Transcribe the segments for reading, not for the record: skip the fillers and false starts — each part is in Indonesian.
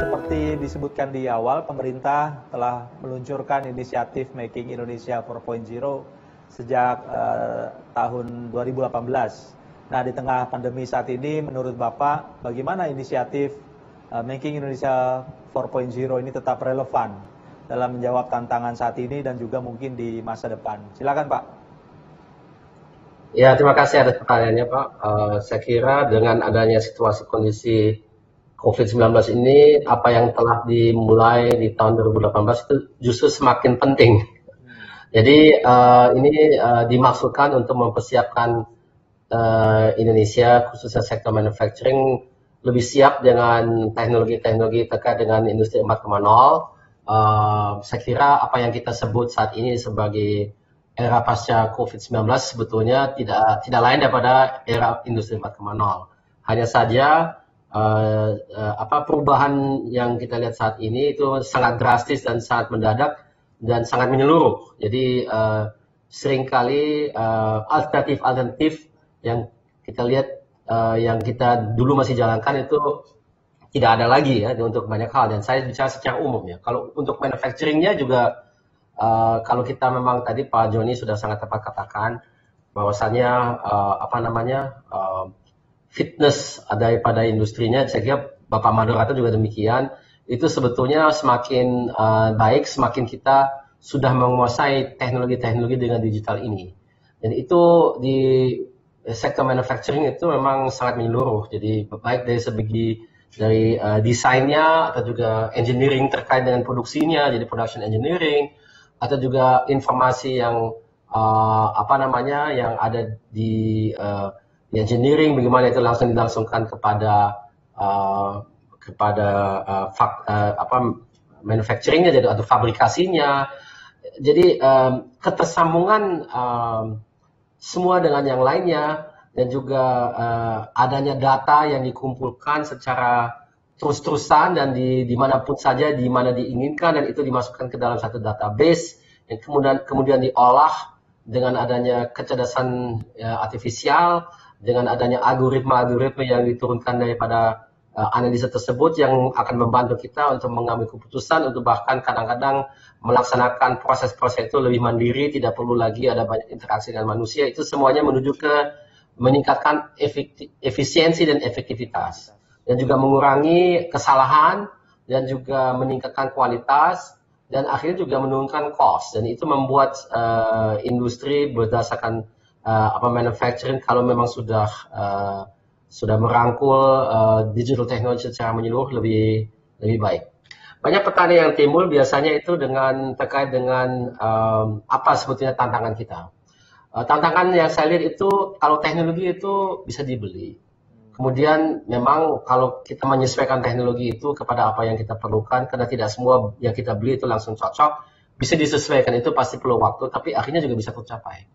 Seperti disebutkan di awal, pemerintah telah meluncurkan inisiatif Making Indonesia 4.0 sejak tahun 2018. Nah, di tengah pandemi saat ini, menurut Bapak, bagaimana inisiatif Making Indonesia 4.0 ini tetap relevan dalam menjawab tantangan saat ini dan juga mungkin di masa depan? Silakan, Pak. Ya, terima kasih atas pertanyaannya, Pak. Saya kira dengan adanya situasi kondisi COVID-19 ini, apa yang telah dimulai di tahun 2018 itu justru semakin penting. Jadi ini dimaksudkan untuk mempersiapkan Indonesia, khususnya sektor manufacturing, lebih siap dengan teknologi-teknologi terkait dengan industri 4.0. Saya kira apa yang kita sebut saat ini sebagai era pasca COVID-19 sebetulnya tidak lain daripada era industri 4.0. Hanya saja perubahan yang kita lihat saat ini itu sangat drastis dan sangat mendadak dan sangat menyeluruh. Jadi seringkali alternatif yang kita lihat yang kita dulu masih jalankan itu tidak ada lagi ya untuk banyak hal. Dan saya bicara secara umum ya. Kalau untuk manufacturingnya juga kalau kita memang tadi Pak Joni sudah sangat tepat katakan bahwasannya fitness daripada industrinya, saya kira Bapak Madurata juga demikian, itu sebetulnya semakin baik semakin kita sudah menguasai teknologi-teknologi dengan digital ini. Dan itu di sektor manufacturing itu memang sangat menyeluruh. Jadi baik dari segi dari desainnya atau juga engineering terkait dengan produksinya, jadi production engineering, atau juga informasi yang yang ada di engineering, bagaimana itu langsung dilangsungkan kepada manufacturingnya, jadi atau fabrikasinya. Jadi ketersambungan semua dengan yang lainnya dan juga adanya data yang dikumpulkan secara terus-terusan dan dimanapun saja, di mana diinginkan, dan itu dimasukkan ke dalam satu database yang kemudian diolah dengan adanya kecerdasan artifisial, dengan adanya algoritma-algoritma yang diturunkan daripada analisa tersebut yang akan membantu kita untuk mengambil keputusan, untuk bahkan kadang-kadang melaksanakan proses-proses itu lebih mandiri, tidak perlu lagi ada banyak interaksi dengan manusia. Itu semuanya menuju ke meningkatkan efisiensi dan efektivitas, dan juga mengurangi kesalahan, dan juga meningkatkan kualitas, dan akhirnya juga menurunkan cost. Dan itu membuat industri berdasarkan manufacturing, kalau memang sudah merangkul digital technology secara menyeluruh, lebih baik. Banyak pertanyaan yang timbul biasanya itu terkait dengan apa sebetulnya tantangan kita. Tantangan yang saya lihat itu kalau teknologi itu bisa dibeli. Kemudian memang kalau kita menyesuaikan teknologi itu kepada apa yang kita perlukan, karena tidak semua yang kita beli itu langsung cocok, bisa disesuaikan, itu pasti perlu waktu, tapi akhirnya juga bisa tercapai.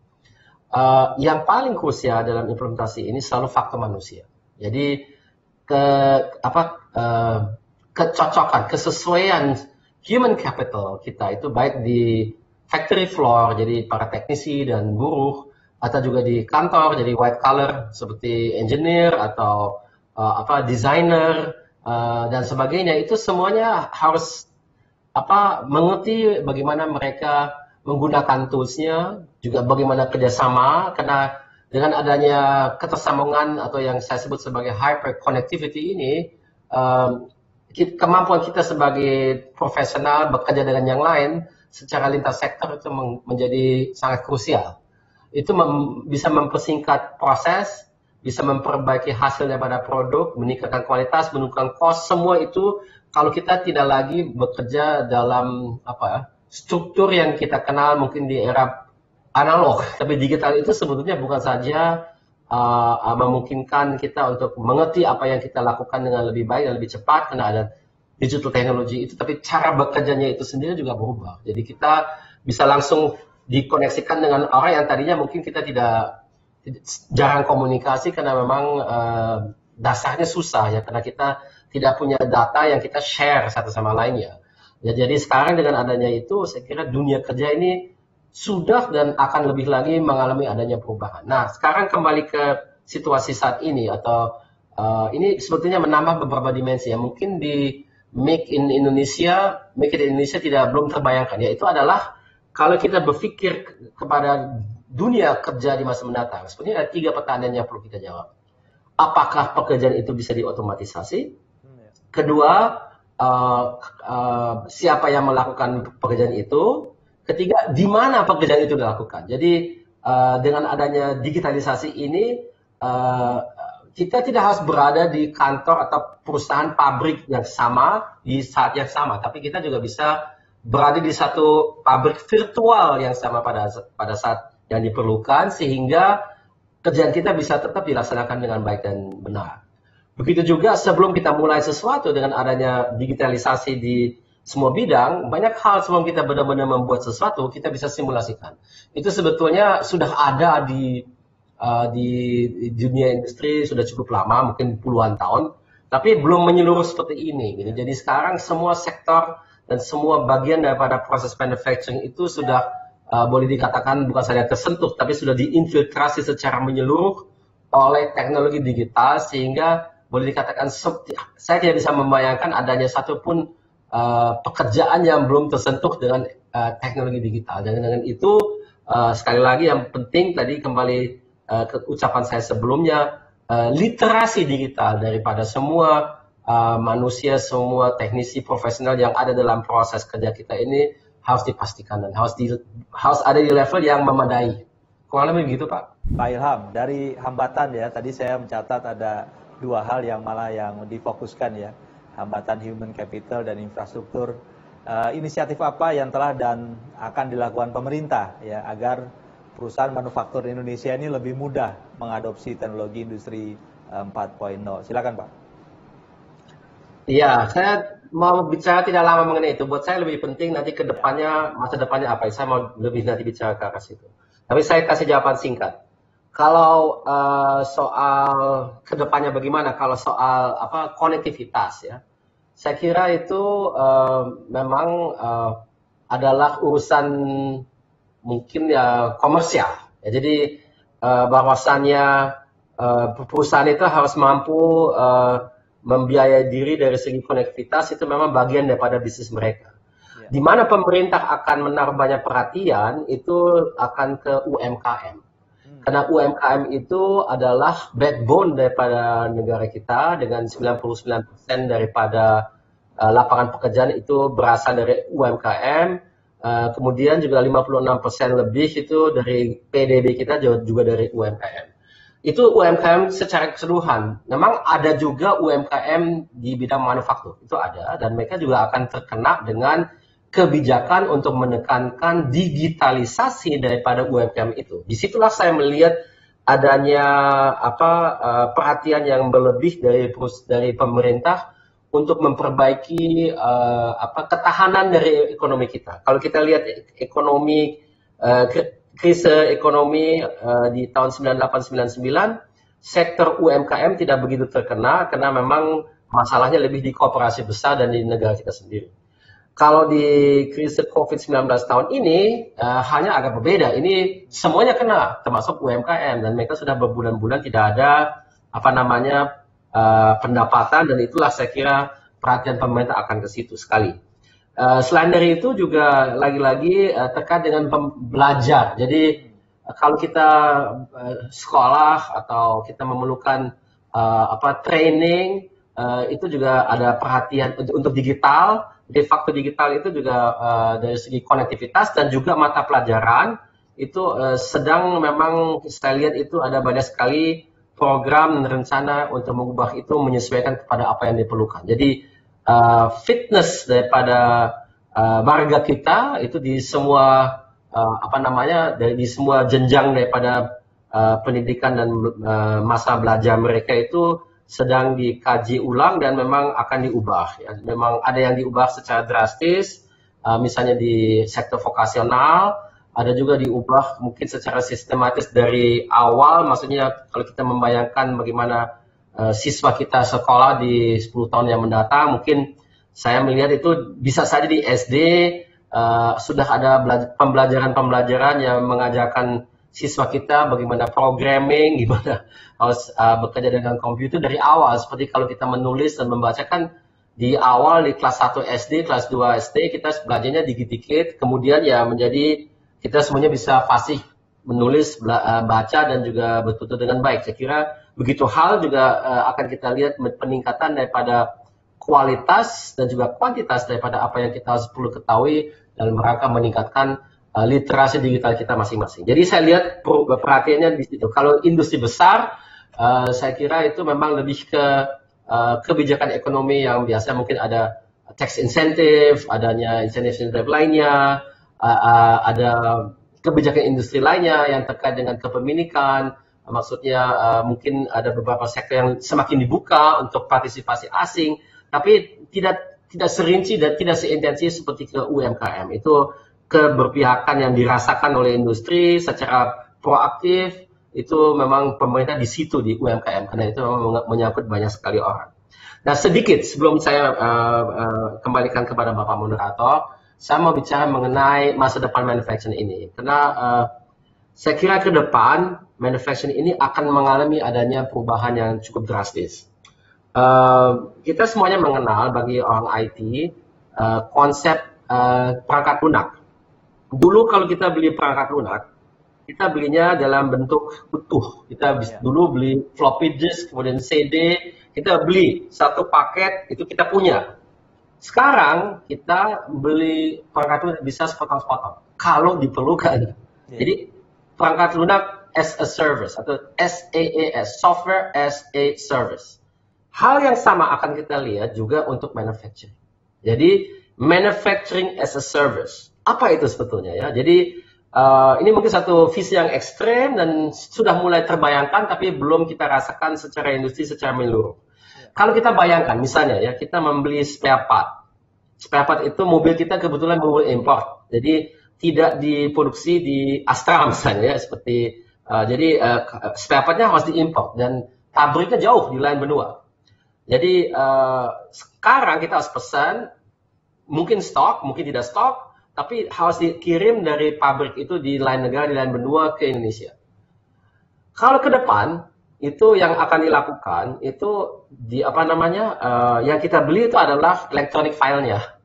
Yang paling krusial dalam implementasi ini selalu faktor manusia. Jadi kecocokan, kesesuaian human capital kita itu baik di factory floor, jadi para teknisi dan buruh, atau juga di kantor, jadi white collar seperti engineer atau designer dan sebagainya. Itu semuanya harus mengerti bagaimana mereka menggunakan toolsnya, juga bagaimana kerjasama, karena dengan adanya ketersambungan atau yang saya sebut sebagai hyper connectivity ini, kemampuan kita sebagai profesional bekerja dengan yang lain secara lintas sektor itu menjadi sangat krusial. Itu bisa mempersingkat proses, bisa memperbaiki hasil daripada produk, meningkatkan kualitas, menurunkan cost. Semua itu kalau kita tidak lagi bekerja dalam struktur yang kita kenal mungkin di era analog, tapi digital itu sebetulnya bukan saja memungkinkan kita untuk mengerti apa yang kita lakukan dengan lebih baik dan lebih cepat karena ada digital teknologi itu, tapi cara bekerjanya itu sendiri juga berubah. Jadi kita bisa langsung dikoneksikan dengan orang yang tadinya mungkin kita jarang komunikasi karena memang dasarnya susah ya, karena kita tidak punya data yang kita share satu sama lainnya. Ya, jadi sekarang dengan adanya itu, saya kira dunia kerja ini sudah dan akan lebih lagi mengalami adanya perubahan. Nah, sekarang kembali ke situasi saat ini, atau ini sebetulnya menambah beberapa dimensi ya. Mungkin di Make in Indonesia belum terbayangkan. Yaitu adalah kalau kita berpikir kepada dunia kerja di masa mendatang, sebenarnya ada 3 pertanyaan yang perlu kita jawab. Apakah pekerjaan itu bisa diotomatisasi? Kedua, siapa yang melakukan pekerjaan itu? Ketiga, di mana pekerjaan itu dilakukan? Jadi dengan adanya digitalisasi ini, kita tidak harus berada di kantor atau perusahaan pabrik yang sama di saat yang sama, tapi kita juga bisa berada di satu pabrik virtual yang sama pada saat yang diperlukan, sehingga kerjaan kita bisa tetap dilaksanakan dengan baik dan benar. Begitu juga sebelum kita mulai sesuatu dengan adanya digitalisasi di semua bidang, banyak hal sebelum kita benar-benar membuat sesuatu, kita bisa simulasikan. Itu sebetulnya sudah ada di dunia industri sudah cukup lama, mungkin puluhan tahun, tapi belum menyeluruh seperti ini. Gitu. Jadi sekarang semua sektor dan semua bagian daripada proses manufacturing itu sudah boleh dikatakan bukan saja tersentuh, tapi sudah diinfiltrasi secara menyeluruh oleh teknologi digital, sehingga boleh dikatakan saya tidak bisa membayangkan adanya satupun pekerjaan yang belum tersentuh dengan teknologi digital. Dan dengan itu, sekali lagi yang penting tadi kembali ke ucapan saya sebelumnya, literasi digital daripada semua manusia, semua teknisi profesional yang ada dalam proses kerja kita ini harus dipastikan dan harus ada di level yang memadai. Kurang lebih begitu, Pak. Pak Ilham, dari hambatan ya, tadi saya mencatat ada 2 hal yang malah yang difokuskan ya, hambatan human capital dan infrastruktur. Inisiatif apa yang telah dan akan dilakukan pemerintah ya agar perusahaan manufaktur Indonesia ini lebih mudah mengadopsi teknologi industri 4.0? Silakan, Pak. Iya, saya mau bicara tidak lama mengenai itu. Buat saya lebih penting nanti ke depannya, masa depannya apa. Saya mau lebih nanti bicara ke arah situ. Tapi saya kasih jawaban singkat. Kalau soal ke depannya bagaimana, kalau soal konektivitas ya, saya kira itu memang adalah urusan mungkin ya komersial. Ya, jadi bahwasannya perusahaan itu harus mampu membiayai diri dari segi konektivitas, itu memang bagian daripada bisnis mereka. Di mana pemerintah akan menaruh banyak perhatian itu akan ke UMKM. Karena UMKM itu adalah backbone daripada negara kita, dengan 99% daripada lapangan pekerjaan itu berasal dari UMKM. Kemudian juga 56% lebih itu dari PDB kita juga dari UMKM. Itu UMKM secara keseluruhan. Memang ada juga UMKM di bidang manufaktur, itu ada, dan mereka juga akan terkena dengan kebijakan untuk menekankan digitalisasi daripada UMKM itu. Disitulah saya melihat adanya perhatian yang berlebih dari pemerintah untuk memperbaiki ketahanan dari ekonomi kita. Kalau kita lihat ekonomi krisis ekonomi di tahun 98-99, sektor UMKM tidak begitu terkena karena memang masalahnya lebih di korporasi besar dan di negara kita sendiri. Kalau di krisis COVID-19 tahun ini hanya agak berbeda. Ini semuanya kena, termasuk UMKM, dan mereka sudah berbulan-bulan tidak ada pendapatan, dan itulah saya kira perhatian pemerintah akan ke situ sekali. Selain dari itu juga lagi-lagi terkait dengan belajar. Jadi kalau kita sekolah atau kita memerlukan training, itu juga ada perhatian untuk digital. Jadi faktor digital itu juga dari segi konektivitas dan juga mata pelajaran itu sedang memang saya lihat itu ada banyak sekali program dan rencana untuk mengubah itu menyesuaikan kepada apa yang diperlukan. Jadi fitness daripada warga kita itu di semua di semua jenjang daripada pendidikan dan masa belajar mereka itu sedang dikaji ulang dan memang akan diubah. Ya. Memang ada yang diubah secara drastis, misalnya di sektor vokasional, ada juga diubah mungkin secara sistematis dari awal. Maksudnya kalau kita membayangkan bagaimana siswa kita sekolah di 10 tahun yang mendatang, mungkin saya melihat itu bisa saja di SD sudah ada pembelajaran yang mengajarkan siswa kita bagaimana programming, gimana harus bekerja dengan komputer dari awal. Seperti kalau kita menulis dan membacakan di awal di kelas 1 SD, kelas 2 SD kita belajarnya dikit-dikit, kemudian ya menjadi kita semuanya bisa fasih menulis, baca dan juga bertutur dengan baik. Saya kira begitu hal juga akan kita lihat peningkatan daripada kualitas dan juga kuantitas daripada apa yang kita harus perlu ketahui dalam rangka meningkatkan literasi digital kita masing-masing. Jadi saya lihat perhatiannya di situ. Kalau industri besar, saya kira itu memang lebih ke kebijakan ekonomi yang biasa mungkin ada tax incentive, adanya insentif lainnya, ada kebijakan industri lainnya yang terkait dengan kepemilikan, maksudnya mungkin ada beberapa sektor yang semakin dibuka untuk partisipasi asing, tapi tidak serinci dan tidak seintensif seperti ke UMKM. Itu keberpihakan yang dirasakan oleh industri secara proaktif. Itu memang pemerintah di situ di UMKM karena itu memang menyangkut banyak sekali orang. Nah sedikit sebelum saya kembalikan kepada Bapak Moderator, saya mau bicara mengenai masa depan manufacturing ini karena saya kira ke depan manufacturing ini akan mengalami adanya perubahan yang cukup drastis. Kita semuanya mengenal bagi orang IT konsep perangkat lunak. Dulu kalau kita beli perangkat lunak, kita belinya dalam bentuk utuh. Kita dulu beli floppy disk, kemudian CD, kita beli satu paket, itu kita punya. Sekarang kita beli perangkat lunak bisa sepotong-sepotong, kalau diperlukan. Jadi perangkat lunak as a service, atau SaaS, Software as a Service. Hal yang sama akan kita lihat juga untuk manufacturing. Jadi manufacturing as a service, apa itu sebetulnya ya? Jadi ini mungkin satu visi yang ekstrem dan sudah mulai terbayangkan tapi belum kita rasakan secara industri secara menyeluruh. Kalau kita bayangkan misalnya ya kita membeli spare part. Spare part itu mobil kita kebetulan mobil import. Jadi tidak diproduksi di Astra misalnya ya, seperti jadi spare partnya harus diimport dan pabriknya jauh di lain benua. Jadi sekarang kita harus pesan, mungkin stok, mungkin tidak stok, tapi harus dikirim dari pabrik itu di lain negara, di lain benua ke Indonesia. Kalau ke depan itu yang akan dilakukan itu yang kita beli itu adalah electronic filenya.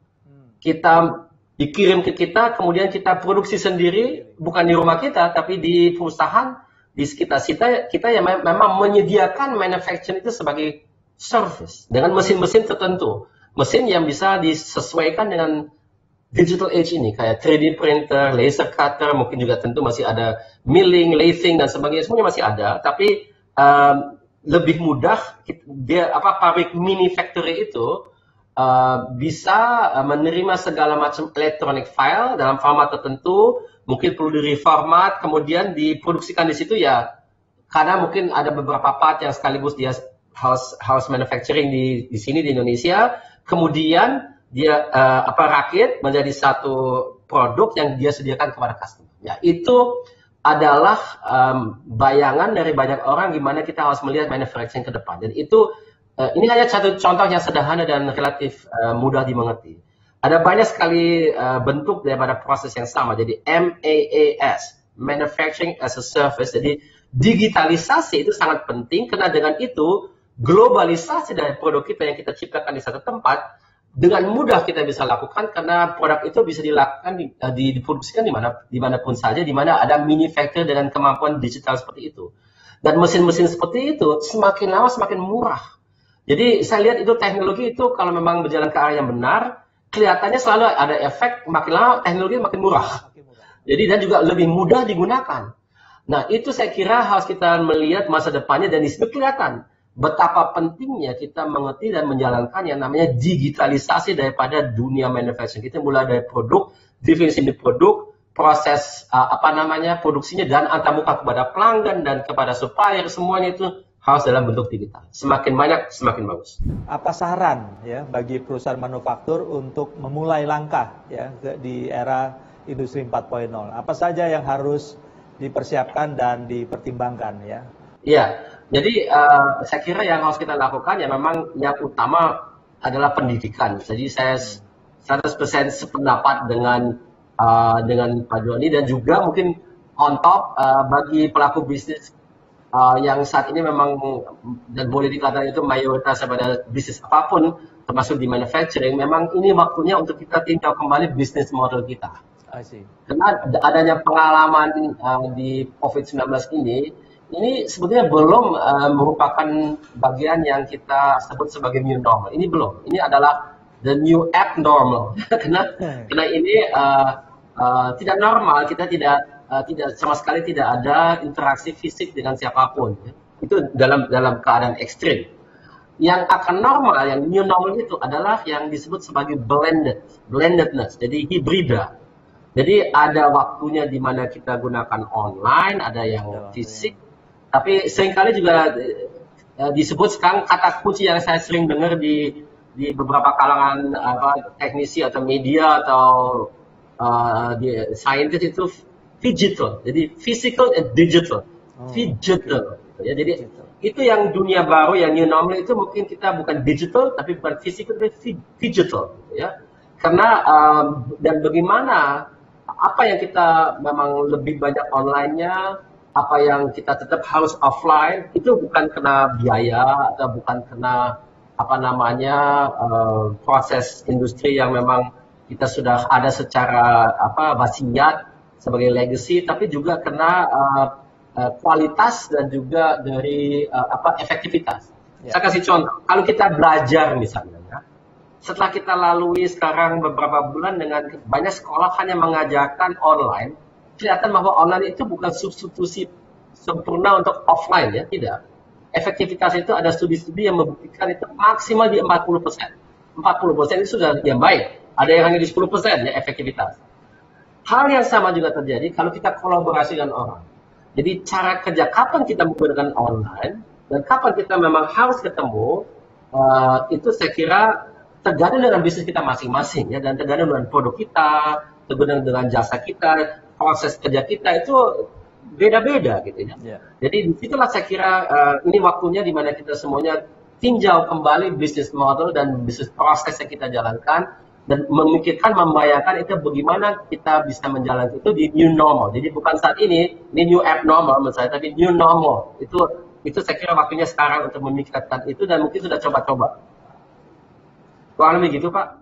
Kita dikirim ke kita, kemudian kita produksi sendiri, bukan di rumah kita, tapi di perusahaan di sekitar kita yang memang menyediakan manufacturing itu sebagai service dengan mesin-mesin tertentu, mesin yang bisa disesuaikan dengan digital age ini, kayak 3D printer, laser cutter, mungkin juga tentu masih ada milling, lathing dan sebagainya, semuanya masih ada, tapi lebih mudah pabrik mini factory itu bisa menerima segala macam electronic file dalam format tertentu, mungkin perlu direformat, kemudian diproduksikan di situ ya, karena mungkin ada beberapa part yang sekaligus dia house manufacturing di sini di Indonesia, kemudian dia rakit menjadi satu produk yang dia sediakan kepada customer. Ya, itu adalah bayangan dari banyak orang gimana kita harus melihat manufacturing ke depan. Dan itu ini hanya satu contoh yang sederhana dan relatif mudah dimengerti. Ada banyak sekali bentuk daripada proses yang sama. Jadi MAAS, Manufacturing as a Service. Jadi digitalisasi itu sangat penting karena dengan itu globalisasi dari produk kita yang kita ciptakan di satu tempat dengan mudah kita bisa lakukan karena produk itu bisa dilakukan diproduksikan dimanapun saja, di mana ada mini factory dengan kemampuan digital seperti itu. Dan mesin-mesin seperti itu semakin lama semakin murah. Jadi saya lihat itu teknologi itu kalau memang berjalan ke arah yang benar, kelihatannya selalu ada efek makin lama teknologi makin murah. Jadi dan juga lebih mudah digunakan. Nah itu saya kira harus kita melihat masa depannya dan di situ kelihatan betapa pentingnya kita mengerti dan menjalankan yang namanya digitalisasi daripada dunia manufacturing. Kita mulai dari produk, definisi produk, proses produksinya dan antarmuka kepada pelanggan dan kepada supplier, semuanya itu harus dalam bentuk digital. Semakin banyak, semakin bagus. Apa saran ya bagi perusahaan manufaktur untuk memulai langkah ya di era industri 4.0? Apa saja yang harus dipersiapkan dan dipertimbangkan ya? Iya. Jadi saya kira yang harus kita lakukan ya memang yang utama adalah pendidikan. Jadi saya 100% sependapat dengan Pak Joni dan juga mungkin on top bagi pelaku bisnis yang saat ini memang dan boleh dikatakan itu mayoritas pada bisnis apapun, termasuk di manufacturing, memang ini waktunya untuk kita tinjau kembali bisnis model kita. I see. Karena adanya pengalaman di COVID-19 ini sebetulnya belum merupakan bagian yang kita sebut sebagai new normal. Ini belum. Ini adalah the new abnormal. karena ini tidak normal. Kita tidak sama sekali tidak ada interaksi fisik dengan siapapun. Itu dalam keadaan ekstrim. Yang akan normal, yang new normal itu adalah yang disebut sebagai blendedness, jadi hibrida. Jadi ada waktunya di mana kita gunakan online, ada yang fisik, tapi seringkali juga disebut sekarang kata kunci yang saya sering dengar di beberapa kalangan teknisi atau media atau di scientist itu digital. Jadi physical and digital. Digital. Ya, jadi itu yang dunia baru, yang new normal itu mungkin kita bukan digital tapi bukan physical tapi digital, ya. Karena dan bagaimana apa yang kita memang lebih banyak online-nya, apa yang kita tetap harus offline, itu bukan kena biaya atau bukan kena proses industri yang memang kita sudah ada secara wasiat sebagai legacy, tapi juga kena kualitas dan juga dari efektivitas. Ya. Saya kasih contoh, kalau kita belajar misalnya, ya, setelah kita lalui sekarang beberapa bulan dengan banyak sekolah hanya mengajarkan online, kelihatan bahwa online itu bukan substitusi sempurna untuk offline, ya, tidak. Efektivitas itu ada studi-studi yang membuktikan itu maksimal di 40%. 40% itu sudah yang baik. Ada yang hanya di 10% ya efektivitas. Hal yang sama juga terjadi kalau kita kolaborasi dengan orang. Jadi cara kerja kapan kita menggunakan online dan kapan kita memang harus ketemu, itu saya kira tergantung dengan bisnis kita masing-masing, ya, dan tergantung dengan produk kita, tergantung dengan jasa kita, proses kerja kita itu beda-beda gitu ya. Yeah. Jadi disitulah saya kira ini waktunya di mana kita semuanya tinjau kembali bisnis model dan bisnis proses yang kita jalankan dan memikirkan, membayangkan itu bagaimana kita bisa menjalankan itu di new normal. Jadi bukan saat ini new abnormal menurut saya, tapi new normal. Itu saya kira waktunya sekarang untuk memikirkan itu dan mungkin sudah coba-coba. Kurang lebih gitu, Pak.